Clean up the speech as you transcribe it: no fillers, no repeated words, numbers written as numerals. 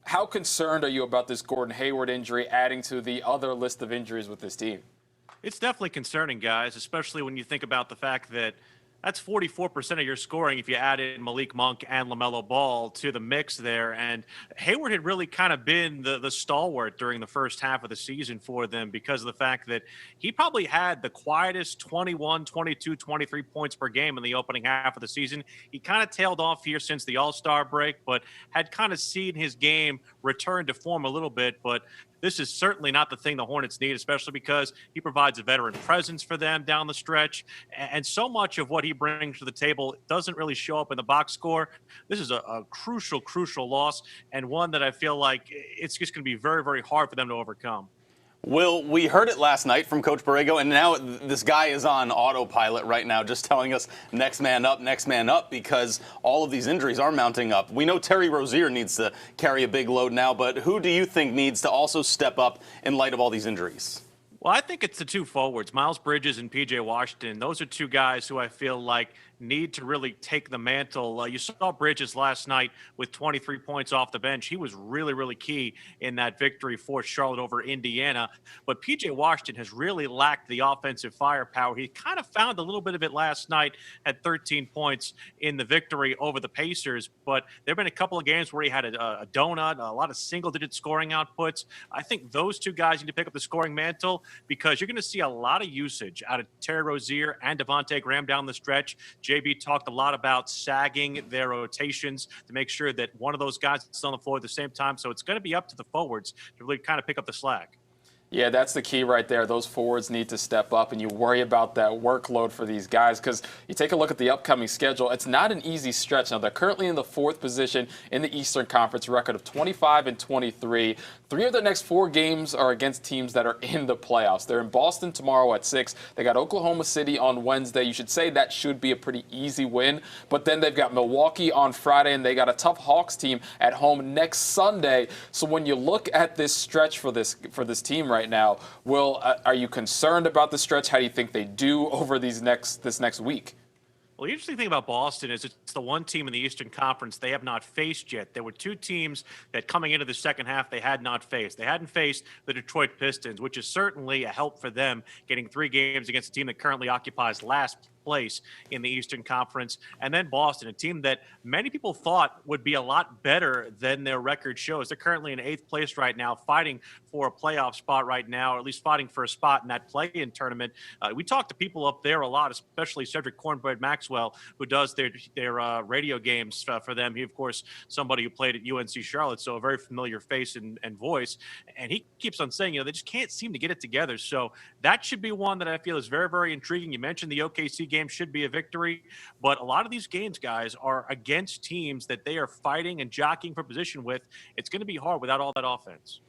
How concerned are you about this Gordon Hayward injury adding to the other list of injuries with this team? It's definitely concerning, guys, especially when you think about the fact that that's 44% of your scoring if you add in Malik Monk and LaMelo Ball to the mix there. And Hayward had really kind of been the stalwart during the first half of the season for them because of the fact that he probably had the quietest 21, 22, 23 points per game in the opening half of the season. He kind of tailed off here since the All-Star break, but had kind of seen his game return to form a little bit. But this is certainly not the thing the Hornets need, especially because he provides a veteran presence for them down the stretch. And so much of what he brings to the table doesn't really show up in the box score. This is a crucial, crucial loss, and one that I feel like it's just going to be very, very hard for them to overcome. Will, we heard it last night from Coach Borrego, and now this guy is on autopilot right now, just telling us next man up, because all of these injuries are mounting up. We know Terry Rozier needs to carry a big load now, but who do you think needs to also step up in light of all these injuries? Well, I think it's the two forwards, Miles Bridges and P.J. Washington. Those are two guys who I feel like need to really take the mantle. You saw Bridges last night with 23 points off the bench. He was really, really key in that victory for Charlotte over Indiana. But P.J. Washington has really lacked the offensive firepower. He kind of found a little bit of it last night, had 13 points in the victory over the Pacers. But there have been a couple of games where he had a donut, a lot of single-digit scoring outputs. I think those two guys need to pick up the scoring mantle because you're going to see a lot of usage out of Terry Rozier and Devontae Graham down the stretch. JB talked a lot about sagging their rotations to make sure that one of those guys is on the floor at the same time. So it's going to be up to the forwards to really kind of pick up the slack. Yeah, that's the key right there. Those forwards need to step up, and you worry about that workload for these guys because you take a look at the upcoming schedule. It's not an easy stretch. Now, they're currently in the 4th position in the Eastern Conference, record of 25-23. 3 of their next 4 games are against teams that are in the playoffs. They're in Boston tomorrow at 6. They got Oklahoma City on Wednesday. You should say that should be a pretty easy win. But then they've got Milwaukee on Friday, and they got a tough Hawks team at home next Sunday. So when you look at this stretch for this team right now, Will, are you concerned about the stretch? How do you think they do over this next week? Well, the interesting thing about Boston is it's the one team in the Eastern Conference they have not faced yet. There were 2 teams that coming into the second half they had not faced. They hadn't faced the Detroit Pistons, which is certainly a help for them getting 3 games against a team that currently occupies last place in the Eastern Conference. And then Boston, a team that many people thought would be a lot better than their record shows. They're currently in 8th place right now, fighting for a playoff spot right now, or at least fighting for a spot in that play-in tournament. We talk to people up there a lot, especially Cedric Cornbread Maxwell, who does their radio games for them. He, of course, somebody who played at UNC Charlotte, so a very familiar face and voice. And he keeps on saying, they just can't seem to get it together. So that should be one that I feel is very, very intriguing. You mentioned the OKC game should be a victory, but a lot of these games, guys, are against teams that they are fighting and jockeying for position with. It's going to be hard without all that offense.